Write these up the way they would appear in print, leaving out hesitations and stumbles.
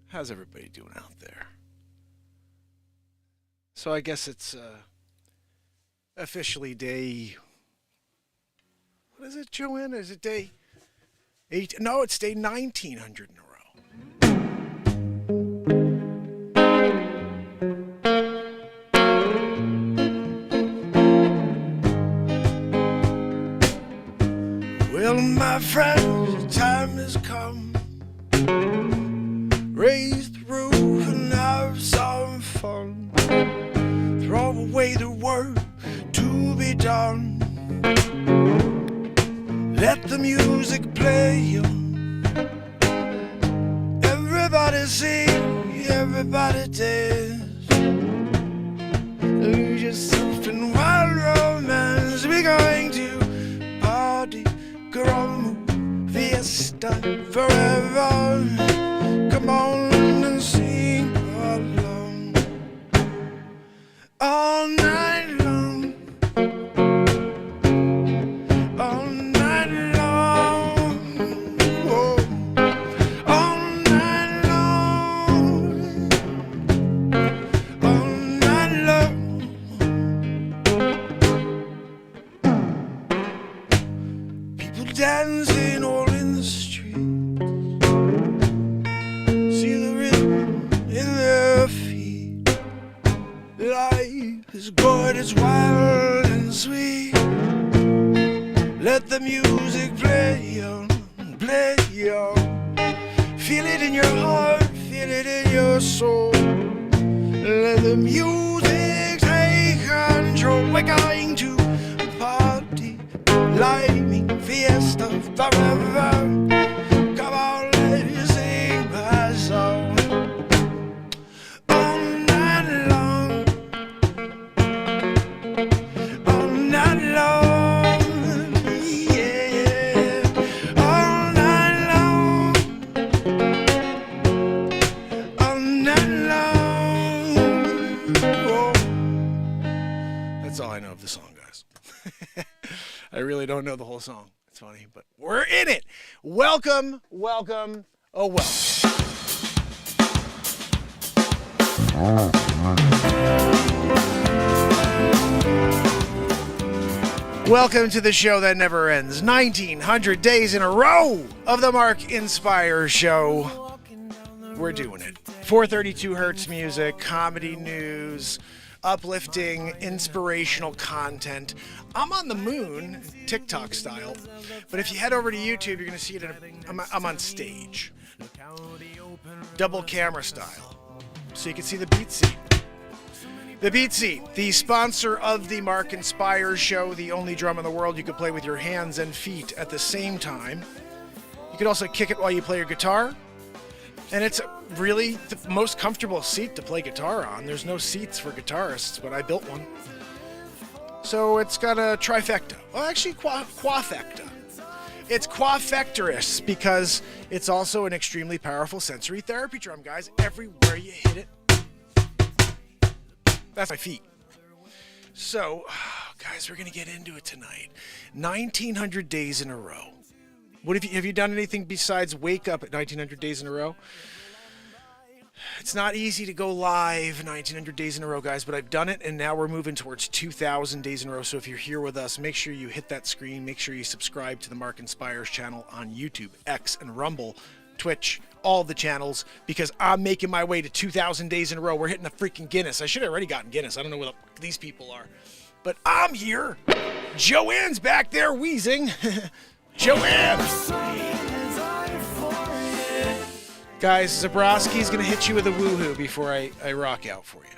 How's everybody doing out there? So I guess it's officially day. What is it, Joanna? Is it day 8? No, it's day 1900 in a row. Well, my friends, the time has come. Raise the roof and have some fun. Throw away the work to be done. Let the music play on. Everybody sing, everybody dance. Lose yourself in wild romance. We're going to party, grumble, fiesta forever. Come on and sing along all night long, all night long, oh, all night long, all night long. People dancing all in the street. Life is good, it's wild and sweet. Let the music play on, play on. Feel it in your heart, feel it in your soul. Let the music take control. We're going to party, lightning, fiesta forever. Come on, let's sing my song. I really don't know the whole song. It's funny, but we're in it. Welcome, welcome, oh welcome. Welcome to the show that never ends. 1900 days in a row of the MarkinsPires show. We're doing it. 432 hertz music, comedy news, uplifting, inspirational content. I'm on the moon, TikTok style, but if you head over to YouTube, you're going to see it. I'm on stage, double camera style, so you can see the beat seat. The beat seat, the sponsor of the MarkinsPires show, the only drum in the world you can play with your hands and feet at the same time. You can also kick it while you play your guitar. And it's really the most comfortable seat to play guitar on. There's no seats for guitarists, but I built one. So it's got a trifecta. Well, actually, quafecta. It's quafectorous because it's also an extremely powerful sensory therapy drum, guys. Everywhere you hit it, that's my feet. So, guys, we're going to get into it tonight. 1900 days in a row. Have you done anything besides wake up at 1900 days in a row? It's not easy to go live 1900 days in a row, guys, but I've done it, and now we're moving towards 2000 days in a row. So if you're here with us, make sure you hit that screen. Make sure you subscribe to the MarkinsPires channel on YouTube, X, and Rumble, Twitch, all the channels, because I'm making my way to 2000 days in a row. We're hitting a freaking Guinness. I should have already gotten Guinness. I don't know what these people are, but I'm here. Joanne's back there wheezing. Joanne! Guys, Zabrowski's going to hit you with a woohoo before I rock out for you.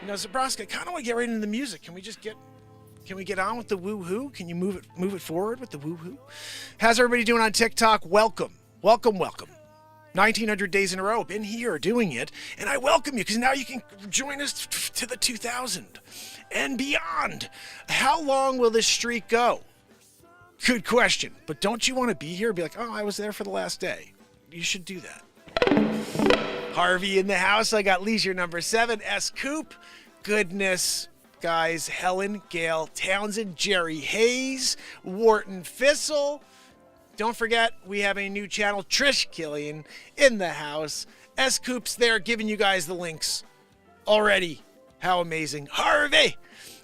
You know, Zabrowski, I kind of want to get right into the music. Can we get on with the woohoo? Can you move it forward with the woohoo? How's everybody doing on TikTok? Welcome. 1900 days in a row. Been here doing it, and I welcome you because now you can join us to the 2000 and beyond. How long will this streak go? Good question. But don't you want to be here and be like, oh, I was there for the last day? You should do that. Harvey in the house. I got Leisure number 7. S. Coop. Goodness. Guys, Helen, Gail, Townsend, Jerry Hayes, Wharton Fissel. Don't forget, we have a new channel, Trish Killian, in the house. S Coops there giving you guys the links already. How amazing. Harvey!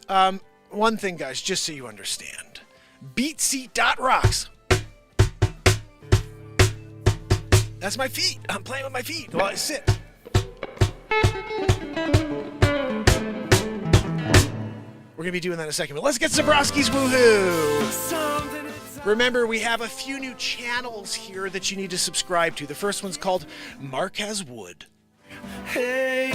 One thing, guys, just so you understand. Beatseat.rocks. That's my feet. I'm playing with my feet while I sit. We're going to be doing that in a second, but let's get Zabrowski's woohoo. Remember, we have a few new channels here that you need to subscribe to. The first one's called Mark Has Wood. Hey,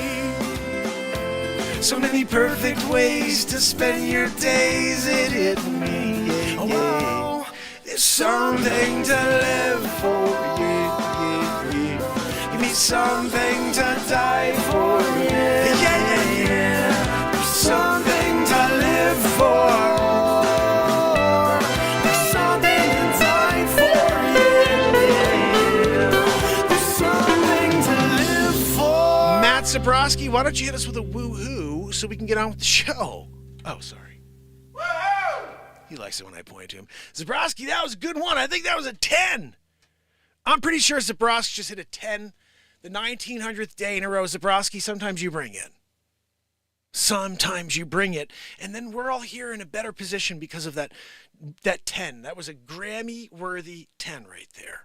so many perfect ways to spend your days. It hit me, yeah, yeah. There's something to live for, yeah, yeah, yeah. Give me something to die for, yeah, yeah, yeah, yeah. There's something to live for. There's something to die for, yeah, yeah. There's something to live for. Matt Zabrowski, why don't you hit us with a woohoo so we can get on with the show? Oh, sorry. He likes it when I point to him. Zabrowski, that was a good one. I think that was a 10. I'm pretty sure Zabrowski just hit a 10. The 1900th day in a row. Zabrowski, sometimes you bring it. Sometimes you bring it. And then we're all here in a better position because of that 10. That was a Grammy-worthy 10 right there.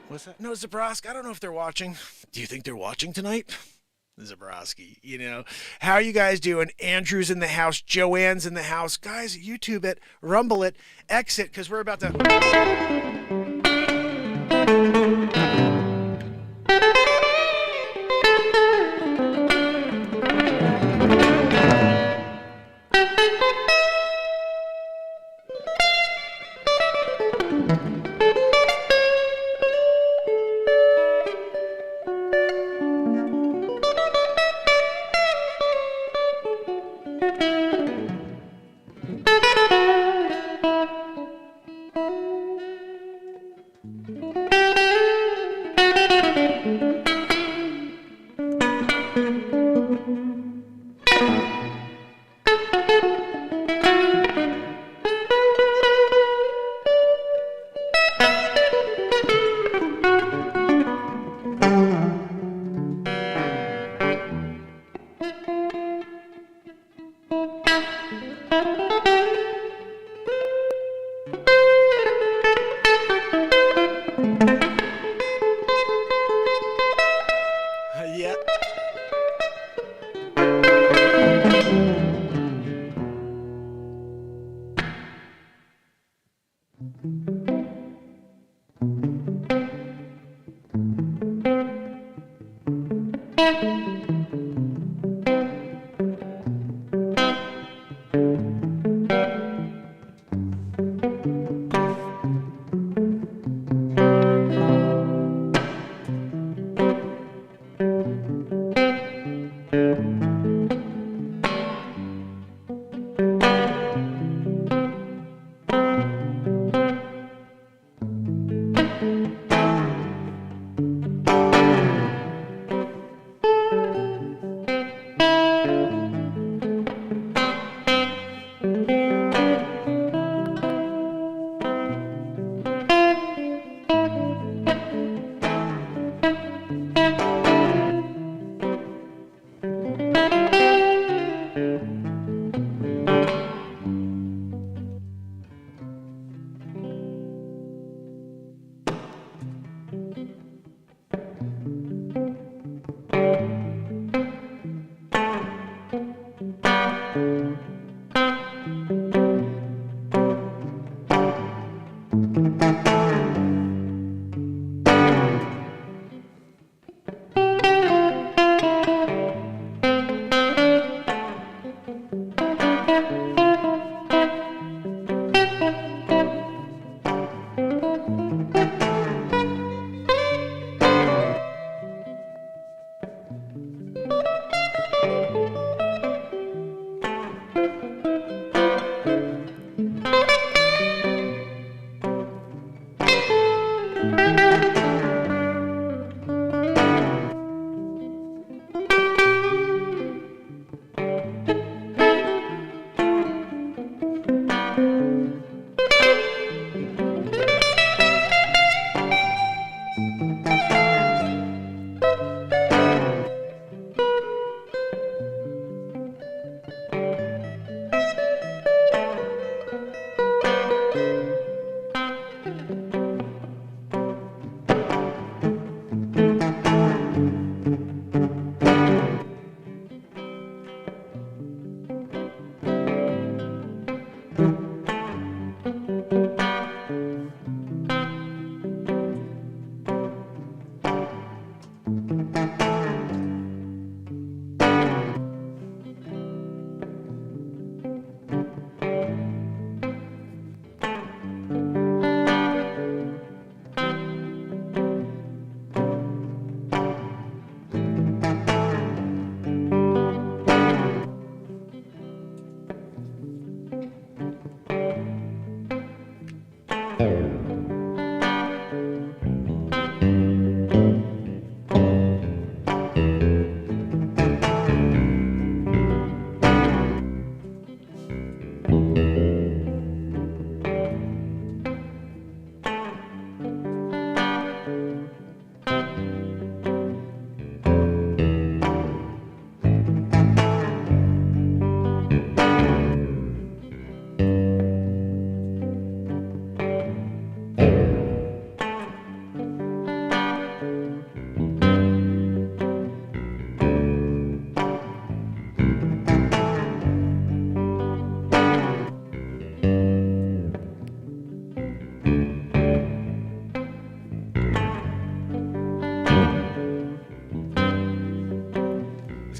What's that? No, Zabrowski, I don't know if they're watching. Do you think they're watching tonight? Zabrowski, you know. How are you guys doing? Andrew's in the house. Joanne's in the house. Guys, YouTube it, rumble it, exit, because we're about to...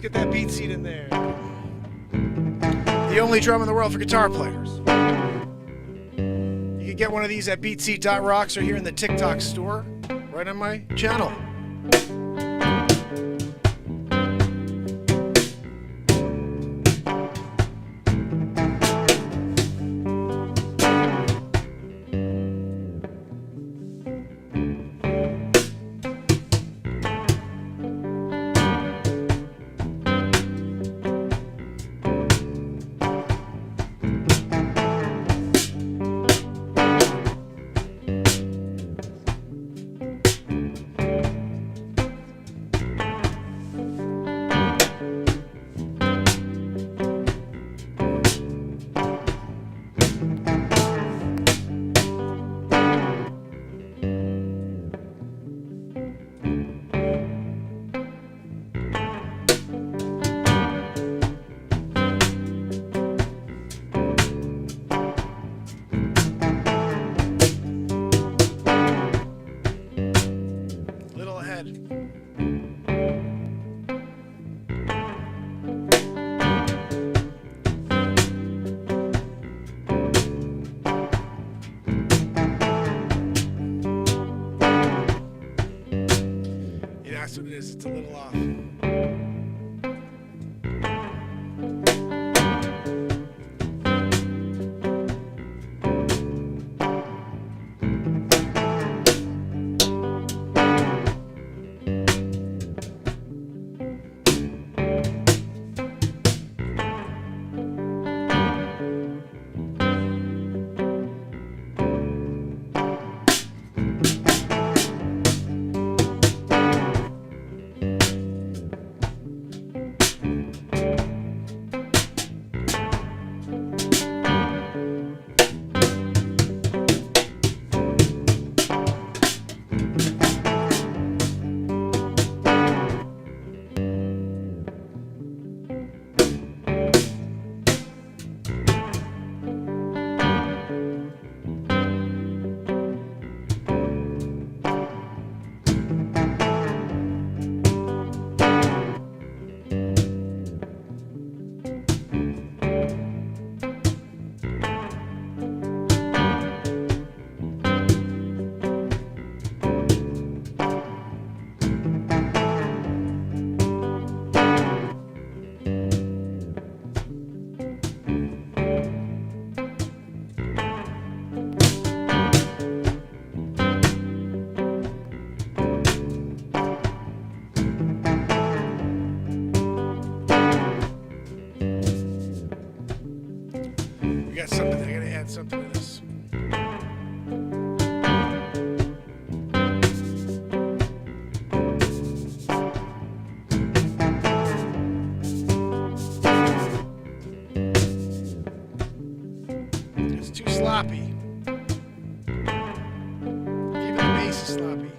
Get that beat seat in there. The only drum in the world for guitar players. You can get one of these at beatseat.rocks or here in the TikTok store, right on my channel. That's what it is. It's a little off. Something to this. It's too sloppy. Even the bass is sloppy.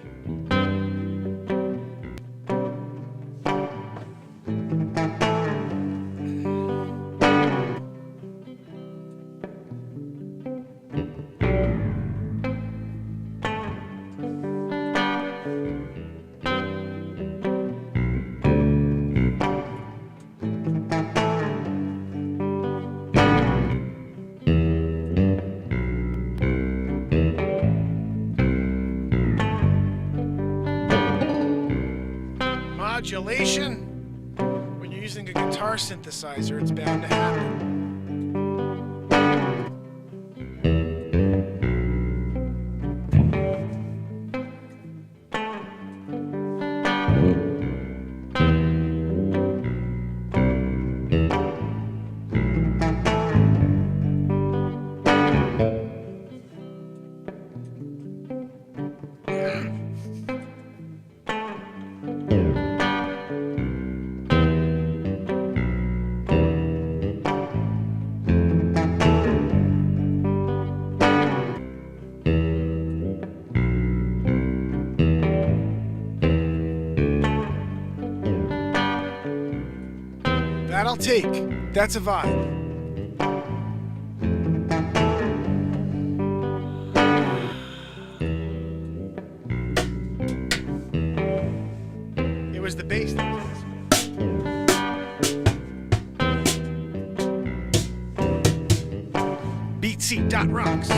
modulation. When you're using a guitar synthesizer, it's bound to happen. That'll take. That's a vibe. It was the bass that was this. Beatseat.rocks.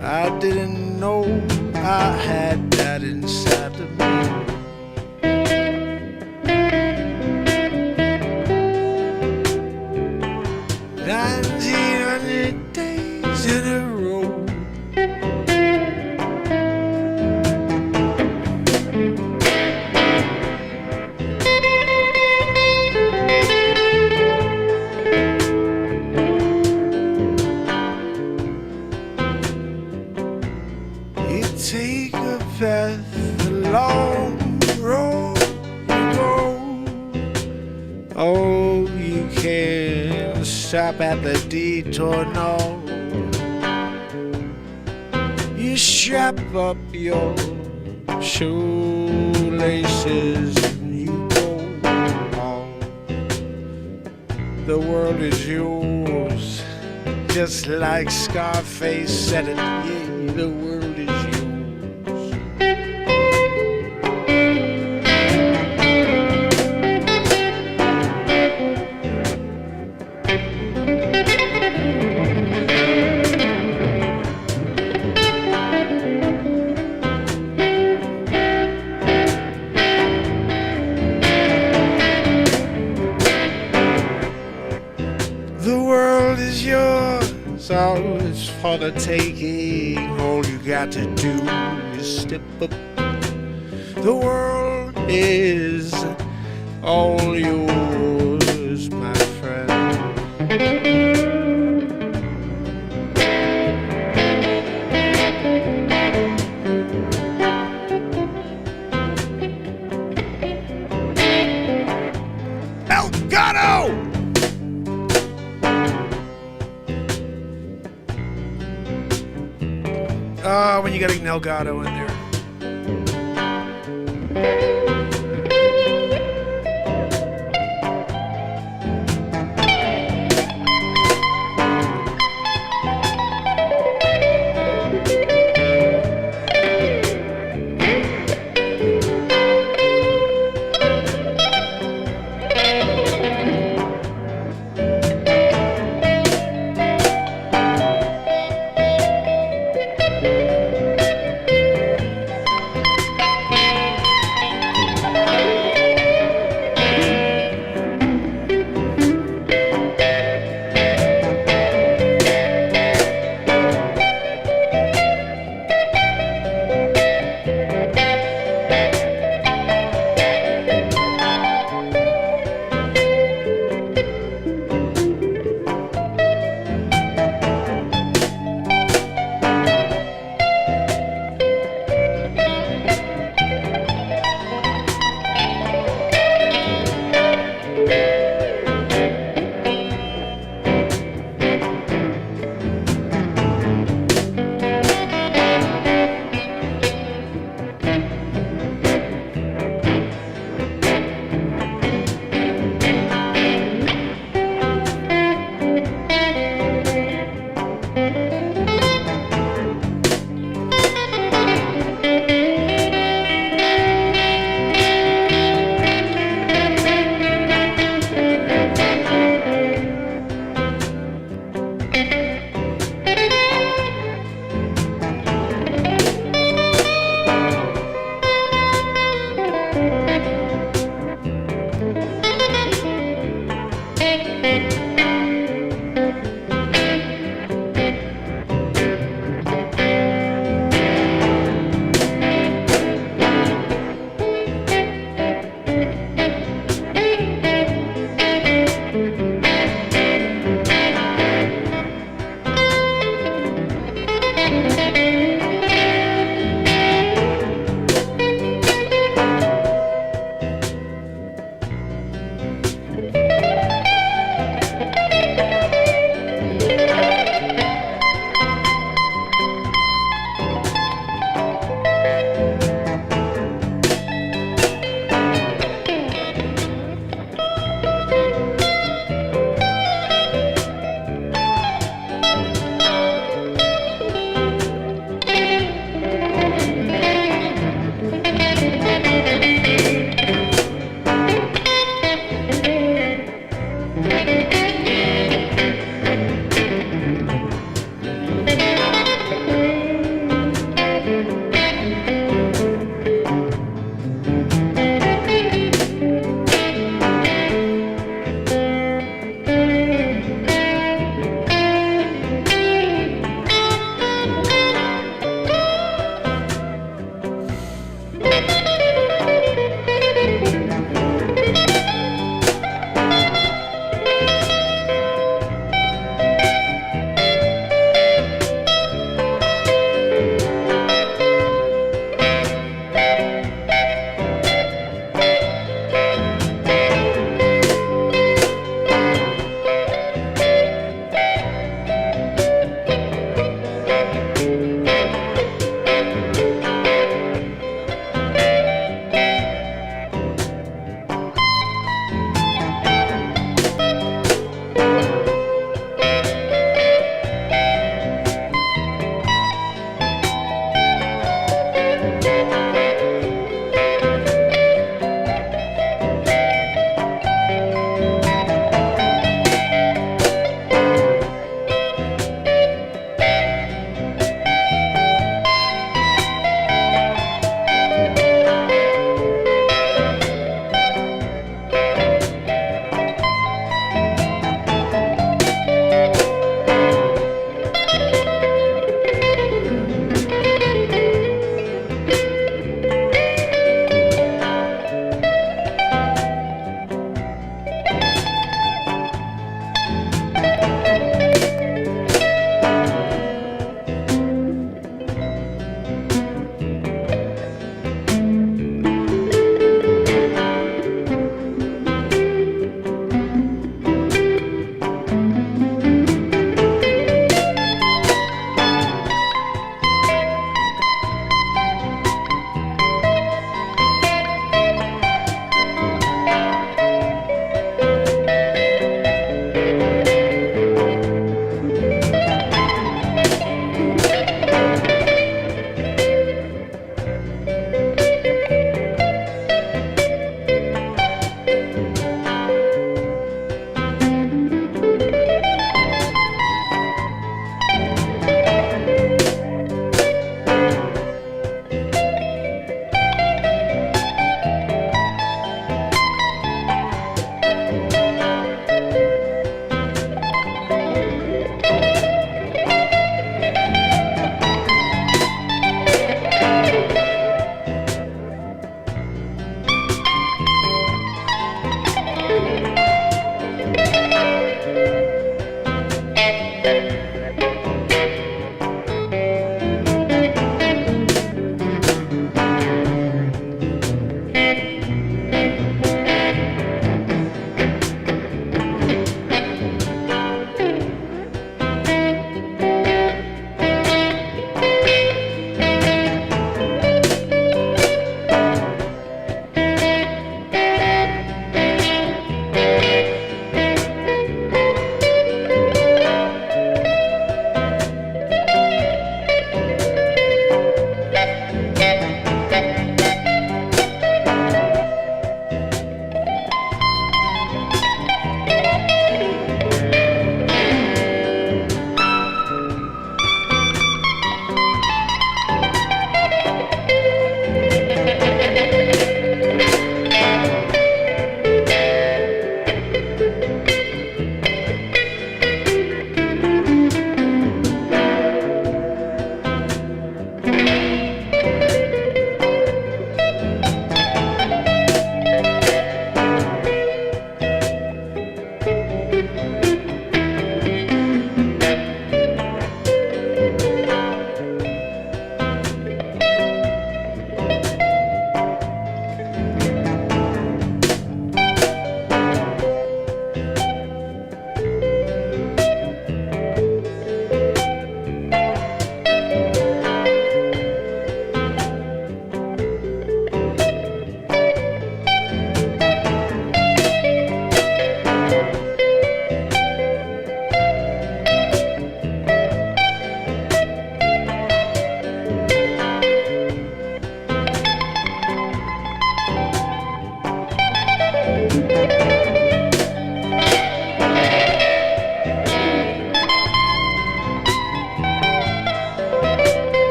I didn't know I had that inside of me. 1900 days in a row. You take a path along the road you go. Oh, you can't stop at the detour, no. You strap up your shoelaces and you go on. The world is yours, just like Scarface said it. Yeah, the world is yours. The world is yours, all is for the taking. All you got to do is step up. The world is all yours, my friend. Elgato! When you got an Elgato in there.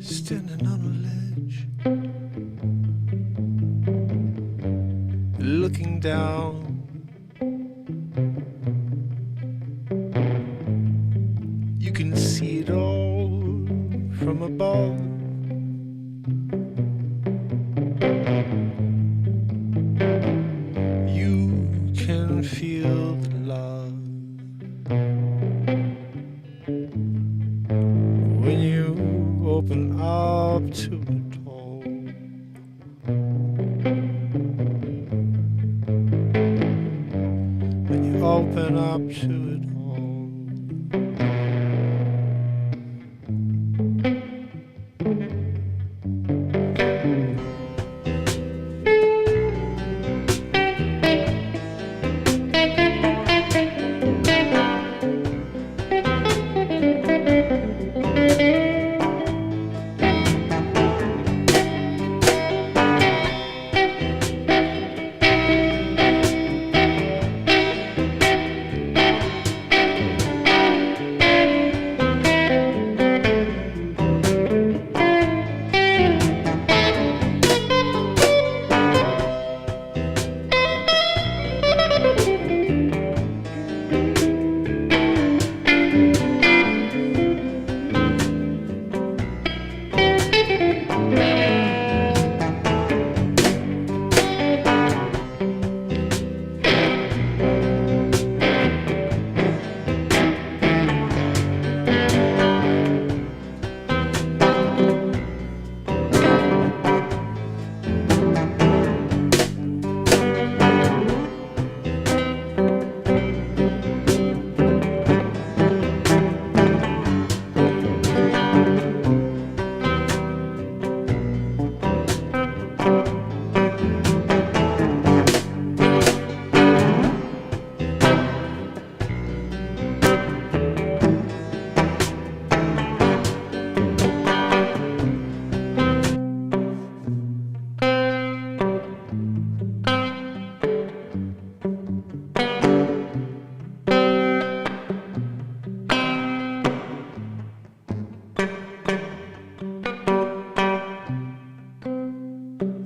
Standing on a ledge, looking down. You can see it all from above. You can feel the love when you open up to it all. When you open up to it all.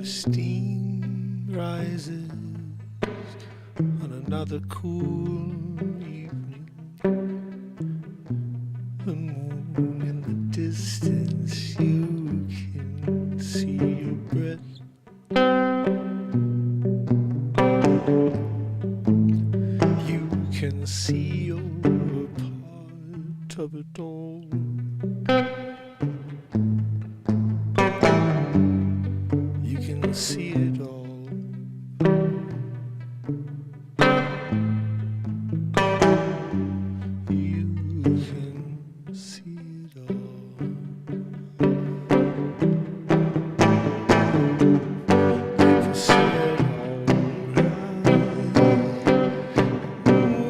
Steam rises on another cool evening. The moon in the distance, you can see your breath. You can see your part of it all. See it all. You can see it all. You can see it all.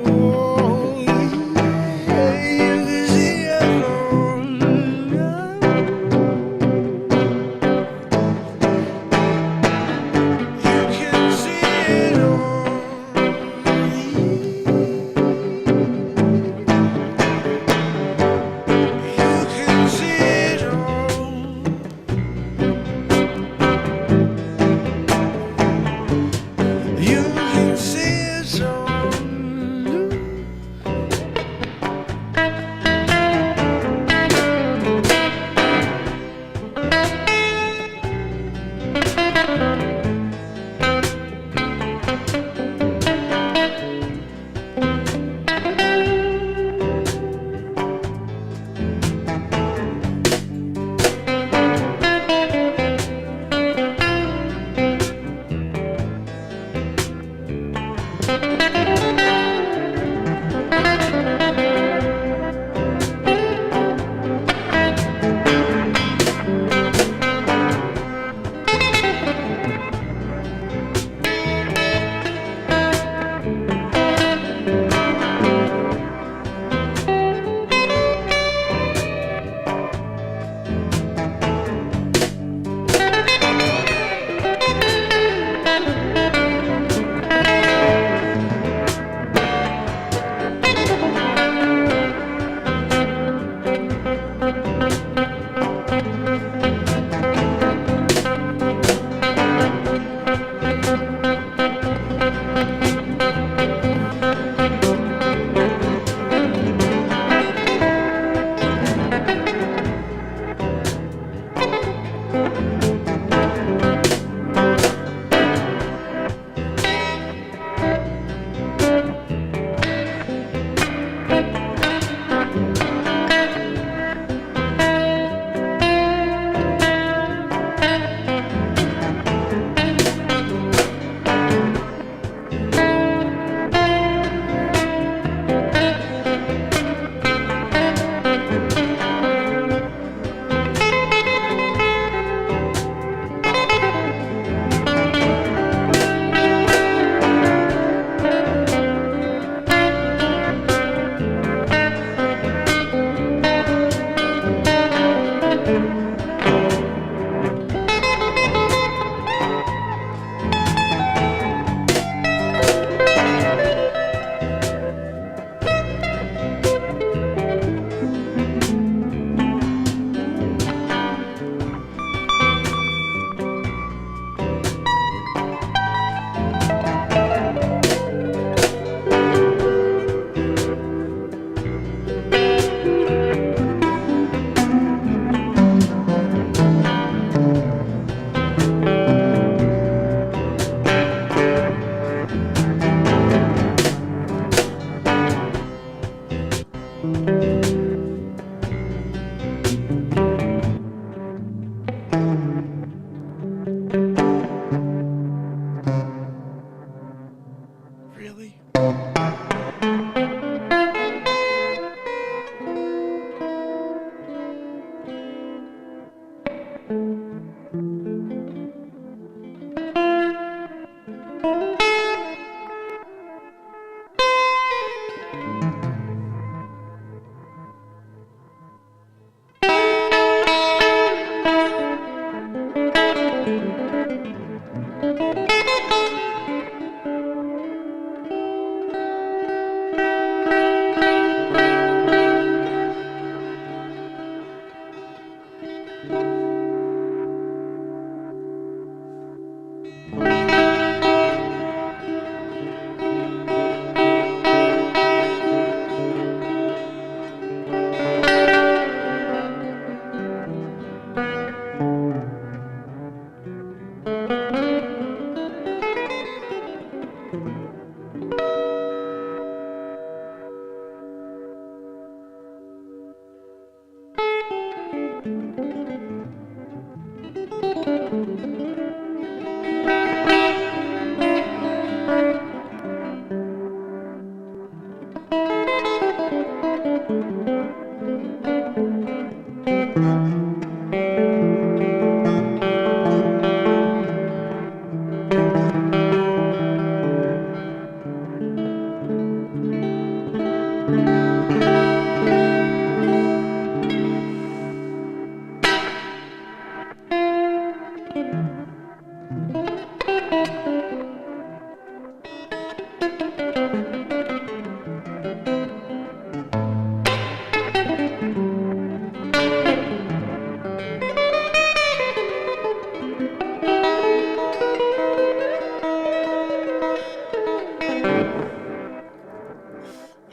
Oh, yeah, you can see it all. Really?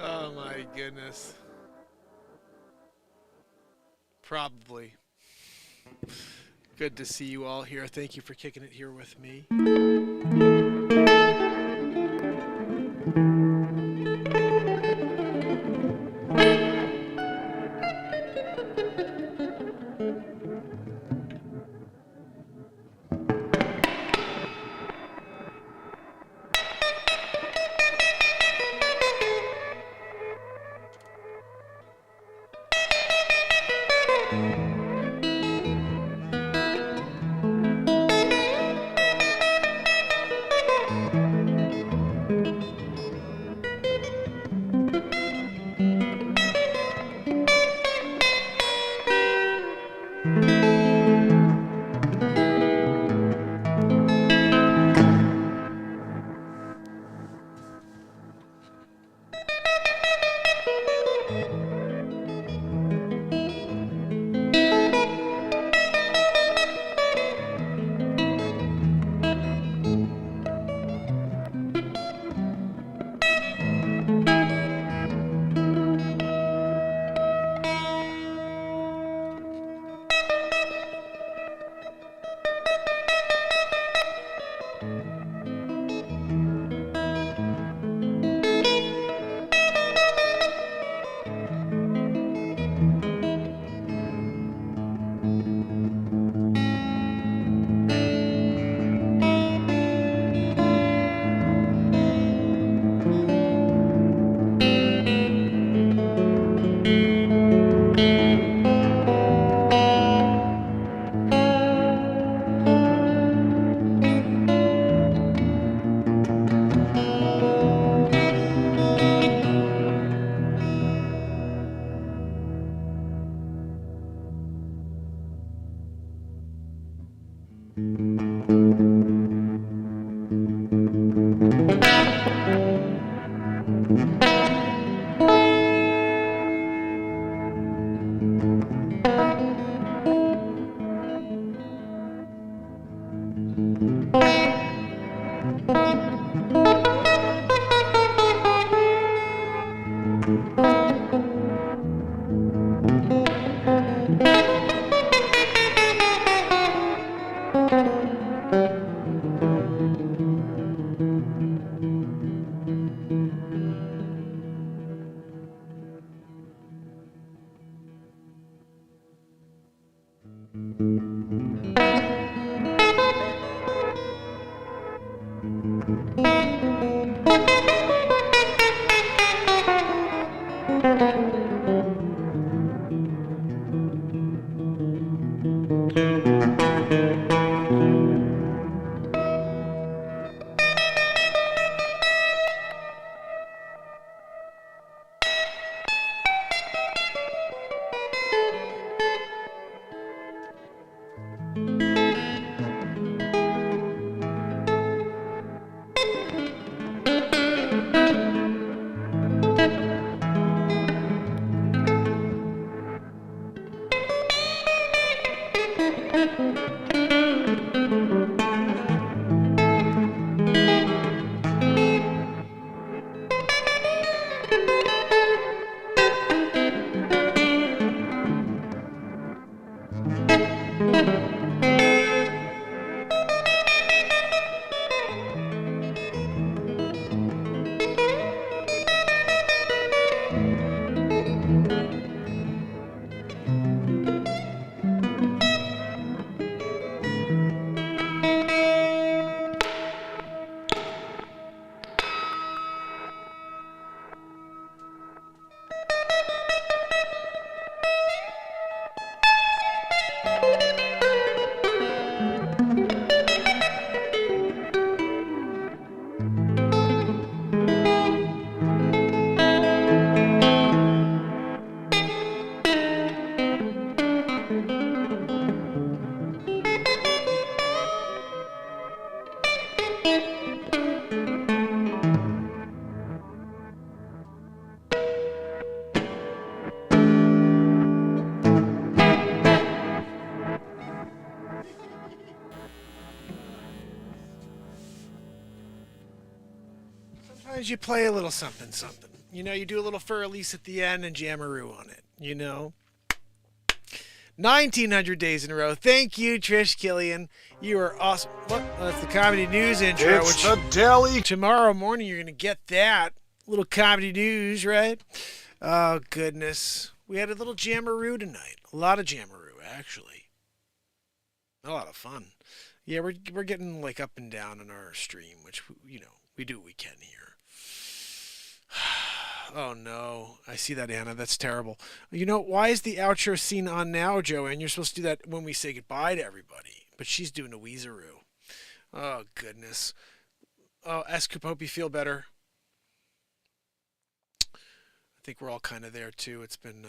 Oh my goodness. Probably. Good to see you all here. Thank you for kicking it here with me. Sometimes you play a little something, something. You know, you do a little fur elise at the end and Jamaroo on it, you know? 1900 days in a row. Thank you, Trish Killian. You are awesome. What? Well, that's the comedy news intro. It's the daily. Tomorrow morning, you're going to get that. Little comedy news, right? Oh, goodness. We had a little Jamaroo tonight. A lot of Jamaroo, actually. A lot of fun. Yeah, we're getting like up and down on our stream, which, you know, we do what we can here. Oh no, I see that, Anna. That's terrible. You know, why is the outro scene on now, Joanne? You're supposed to do that when we say goodbye to everybody. But she's doing a Weezeroo. Oh, goodness. Oh, Scoop, hope you feel better. I think we're all kind of there, too. It's been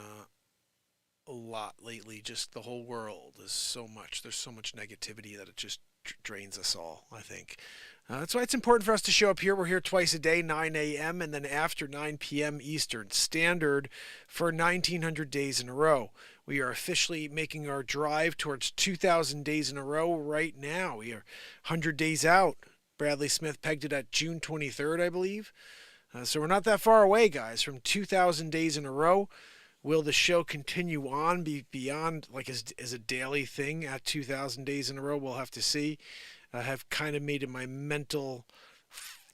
a lot lately. Just the whole world is so much. There's so much negativity that it just drains us all, I think. That's why it's important for us to show up here. We're here twice a day, 9 a.m. and then after 9 p.m. Eastern Standard for 1900 days in a row. We are officially making our drive towards 2,000 days in a row right now. We are 100 days out. Bradley Smith pegged it at June 23rd, I believe. So we're not that far away, guys, from 2,000 days in a row. Will the show continue on beyond, like, as a daily thing at 2,000 days in a row? We'll have to see. I have kind of made it my mental,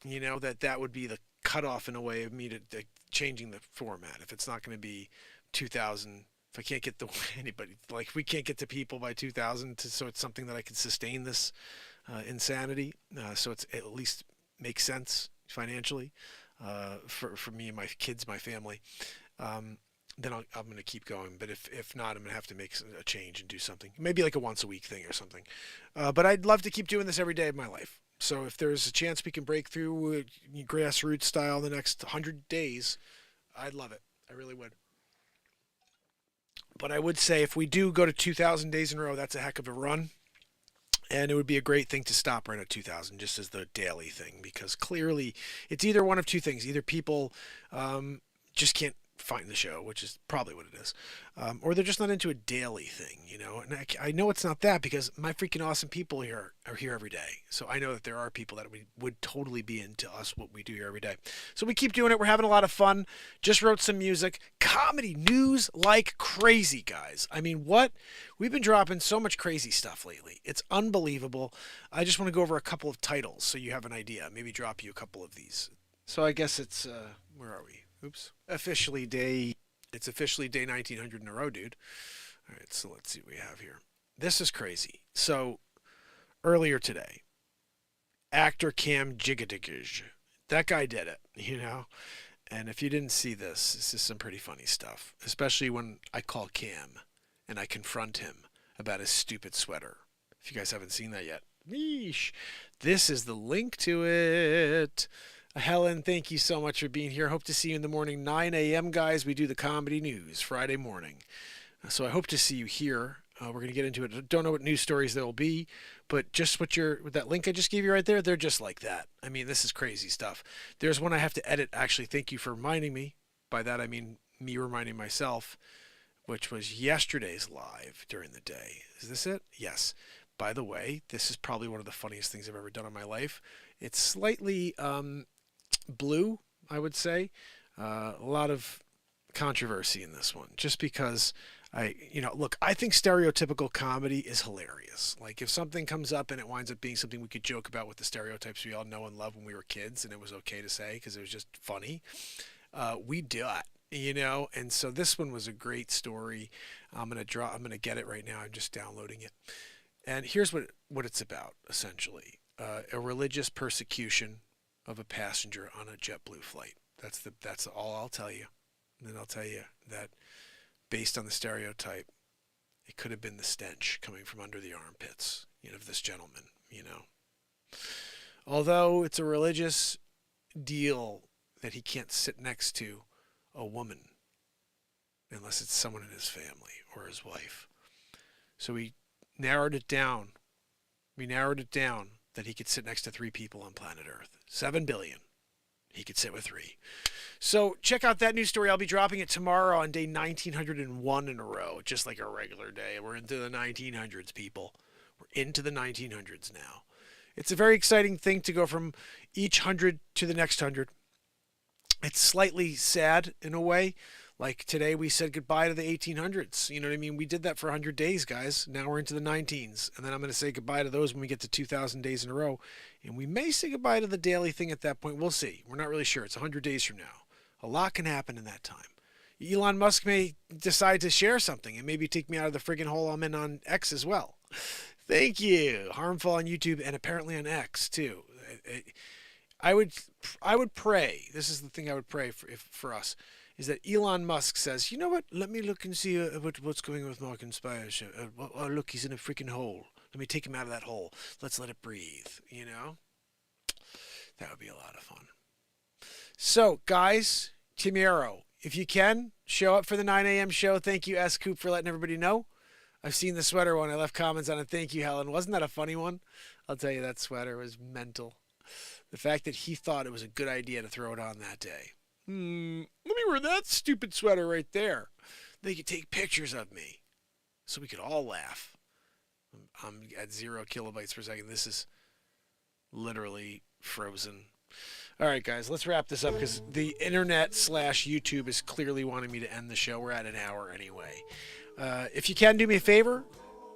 you know, that would be the cutoff in a way of me to changing the format. If it's not going to be 2,000, if I can't get to anybody, like we can't get to people by 2,000, so it's something that I can sustain this insanity. So it's at least makes sense financially for me and my kids, my family. Then I'm going to keep going. But if not, I'm going to have to make a change and do something. Maybe like a once a week thing or something. But I'd love to keep doing this every day of my life. So if there's a chance we can break through grassroots style the next 100 days, I'd love it. I really would. But I would say if we do go to 2,000 days in a row, that's a heck of a run. And it would be a great thing to stop right at 2,000 just as the daily thing. Because clearly it's either one of two things. Either people just can't find the show, which is probably what it is, or they're just not into a daily thing, you know. And I know it's not that because my freaking awesome people here are here every day. So I know that there are people that would totally be into us, what we do here every day. So we keep doing it. We're having a lot of fun. Just wrote some music. Comedy news like crazy, guys. I mean, what? We've been dropping so much crazy stuff lately. It's unbelievable. I just want to go over a couple of titles so you have an idea. Maybe drop you a couple of these. So I guess it's, where are we? Oops. It's officially day 1900 in a row, dude. All right, so let's see what we have here. This is crazy. So, earlier today, actor Cam Jigadikij, that guy did it, you know? And if you didn't see this, this is some pretty funny stuff, especially when I call Cam and I confront him about his stupid sweater. If you guys haven't seen that yet, yeesh. This is the link to it. Helen, thank you so much for being here. Hope to see you in the morning, 9 a.m., guys. We do the comedy news Friday morning. So I hope to see you here. We're going to get into it. Don't know what news stories there will be, but just with that link I just gave you right there, they're just like that. I mean, this is crazy stuff. There's one I have to edit. Actually, thank you for reminding me. By that, I mean me reminding myself, which was yesterday's live during the day. Is this it? Yes. By the way, this is probably one of the funniest things I've ever done in my life. It's slightly blue, I would say. A lot of controversy in this one, just because look, I think stereotypical comedy is hilarious. Like, if something comes up and it winds up being something we could joke about with the stereotypes we all know and love when we were kids, and it was okay to say because it was just funny, we do it, and so this one was a great story. I'm gonna get it right now. I'm just downloading it. And here's what it's about, essentially. A religious persecution of a passenger on a JetBlue flight. That's all I'll tell you. And then I'll tell you that based on the stereotype, it could have been the stench coming from under the armpits, of this gentleman, Although it's a religious deal that he can't sit next to a woman unless it's someone in his family or his wife. So we narrowed it down. That he could sit next to 3 people on planet Earth. 7 billion. He could sit with 3. So check out that news story. I'll be dropping it tomorrow on day 1901 in a row, just like a regular day. We're into the 1900s, people. We're into the 1900s now. It's a very exciting thing to go from each 100 to the next 100. It's slightly sad in a way. Like today we said goodbye to the 1800s. You know what I mean? We did that for 100 days, guys. Now we're into the 19s. And then I'm going to say goodbye to those when we get to 2,000 days in a row. And we may say goodbye to the daily thing at that point. We'll see. We're not really sure. It's 100 days from now. A lot can happen in that time. Elon Musk may decide to share something and maybe take me out of the friggin' hole I'm in on X as well. Thank you. Harmful on YouTube and apparently on X too. I would pray. This is the thing I would pray for us. Is that Elon Musk says, you know what, let me look and see what's going on with MarkinsPires. Oh, look, he's in a freaking hole. Let me take him out of that hole. Let's let it breathe, That would be a lot of fun. So, guys, Timero, if you can, show up for the 9 a.m. show. Thank you, S. Coop, for letting everybody know. I've seen the sweater one. I left comments on it. Thank you, Helen. Wasn't that a funny one? I'll tell you, that sweater was mental. The fact that he thought it was a good idea to throw it on that day. Let me wear that stupid sweater right there. They could take pictures of me so we could all laugh. I'm at 0 kilobytes per second. This is literally frozen. All right, guys, let's wrap this up because the internet/YouTube is clearly wanting me to end the show. We're at an hour anyway. If you can do me a favor,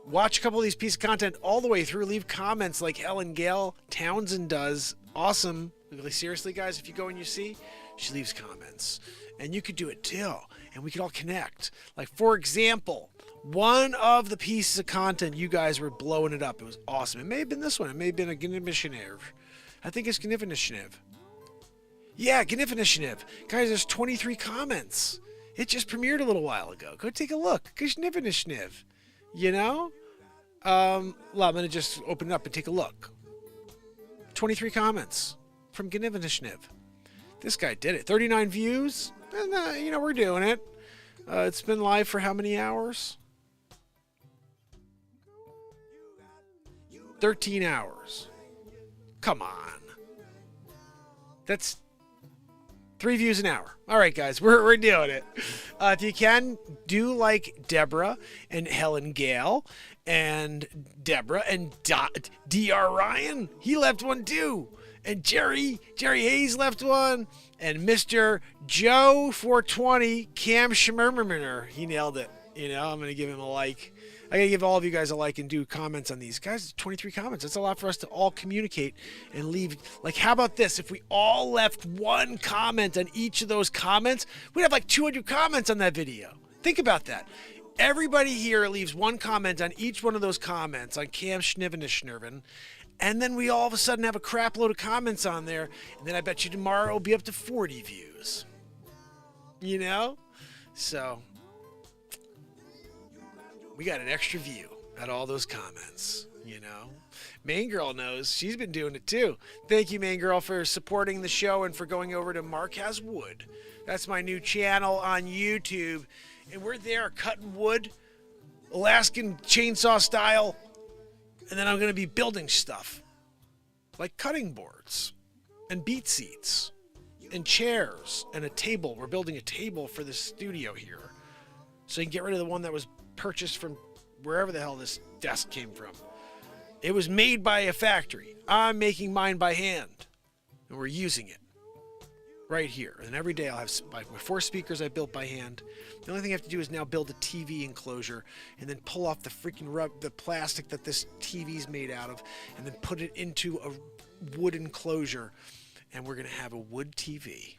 watch a couple of these pieces of content all the way through. Leave comments like Helen Gale Townsend does. Awesome. Like, seriously, guys, if you go and you see, she leaves comments. And you could do it too. And we could all connect. Like, for example, one of the pieces of content, you guys were blowing it up. It was awesome. It may have been this one. It may have been a Gnifnishinev. I think it's Gnifnishinev. Yeah, Gnifnishinev. Guys, there's 23 comments. It just premiered a little while ago. Go take a look. Gnifnishinev. I'm going to just open it up and take a look. 23 comments from Gnifnishinev. This guy did it. 39 views. And, we're doing it. It's been live for how many hours? 13 hours. Come on. That's 3 views an hour. All right, guys, we're doing it. If you can, do like Deborah and Helen Gale and Deborah and D.R. Ryan. He left one too. And Jerry Hayes left one. And Mr. Joe 420, Cam Schmermerminer, he nailed it. I'm going to give him a like. I got to give all of you guys a like and do comments on these. Guys, 23 comments. That's a lot for us to all communicate and leave. Like, how about this? If we all left one comment on each of those comments, we'd have like 200 comments on that video. Think about that. Everybody here leaves one comment on each one of those comments on Cam Schnivenishnerven. And then we all of a sudden have a crap load of comments on there. And then I bet you tomorrow will be up to 40 views. You know? So, we got an extra view at all those comments, you know? Main Girl knows. She's been doing it too. Thank you, Main Girl, for supporting the show and for going over to Mark Has Wood. That's my new channel on YouTube. And we're there cutting wood, Alaskan chainsaw style. And then I'm going to be building stuff like cutting boards and beat seats and chairs and a table. We're building a table for the studio here. So you can get rid of the one that was purchased from wherever the hell this desk came from. It was made by a factory. I'm making mine by hand. And we're using it right here. And every day I'll have my 4 speakers I built by hand. The only thing I have to do is now build a TV enclosure and then pull off the freaking the plastic that this TV's made out of and then put it into a wood enclosure. And we're going to have a wood TV.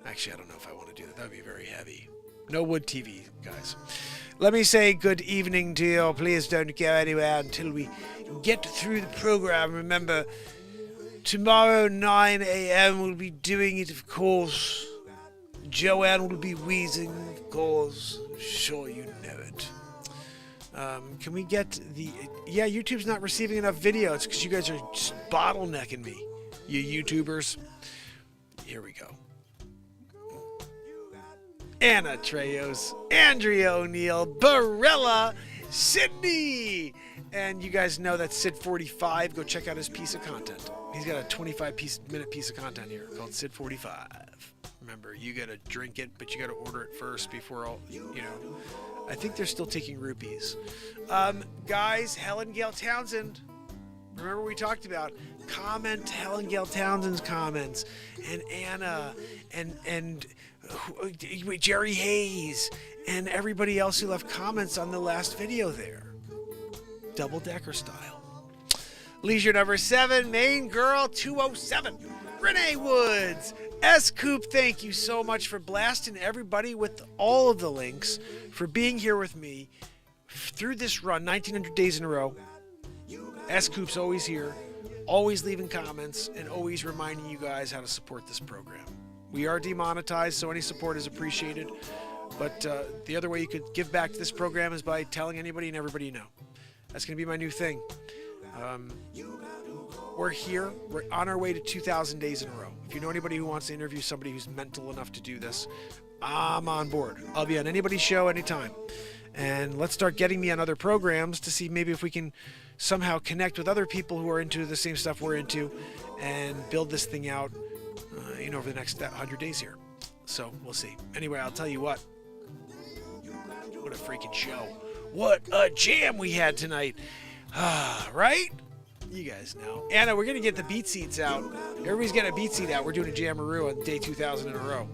Actually, I don't know if I want to do that. That would be very heavy. No wood TV, guys. Let me say good evening to you. Please don't go anywhere until we get through the program. Remember, tomorrow 9 a.m. we'll be doing it, of course. Joanne will be wheezing, of course. I'm sure you know it. Can we get the... Yeah, YouTube's not receiving enough video. It's because you guys are just bottlenecking me, you YouTubers. Here we go. Anna Trejos, Andrea O'Neill, Barella, Sydney. And you guys know that Sid45. Go check out his piece of content. He's got a 25-minute piece of content here called Sid45. Remember, you got to drink it, but you got to order it first before all, you know. I think they're still taking rupees. Guys, Helen Gale Townsend. Remember we talked about comment Helen Gale Townsend's comments and Anna and Jerry Hayes and everybody else who left comments on the last video there. Double decker style. Leisure number 7, Main Girl 207. Renee Woods. S. Coop, thank you so much for blasting everybody with all of the links, for being here with me through this run, 1900 days in a row. S. Coop's always here, always leaving comments, and always reminding you guys how to support this program. We are demonetized, so any support is appreciated. But the other way you could give back to this program is by telling anybody and everybody you know. That's going to be my new thing. We're here. We're on our way to 2,000 days in a row. If you know anybody who wants to interview somebody who's mental enough to do this, I'm on board. I'll be on anybody's show anytime. And let's start getting me on other programs to see maybe if we can somehow connect with other people who are into the same stuff we're into and build this thing out, over the next 100 days here. So we'll see. Anyway, I'll tell you what. What a freaking show. What a jam we had tonight. Right? You guys know. Anna, we're going to get the beat seats out. Everybody's getting a beat seat out. We're doing a Jammeroo on day 2,000 in a row.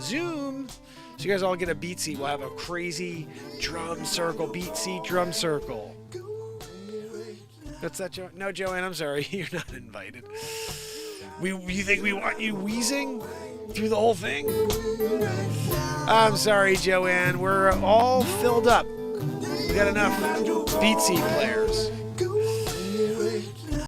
Zoom. So you guys all get a beat seat. We'll have a crazy drum circle, beat seat drum circle. What's that, Joanne? No, Joanne, I'm sorry. You're not invited. You think we want you wheezing through the whole thing? I'm sorry, Joanne. We're all filled up. We got enough beat seat players.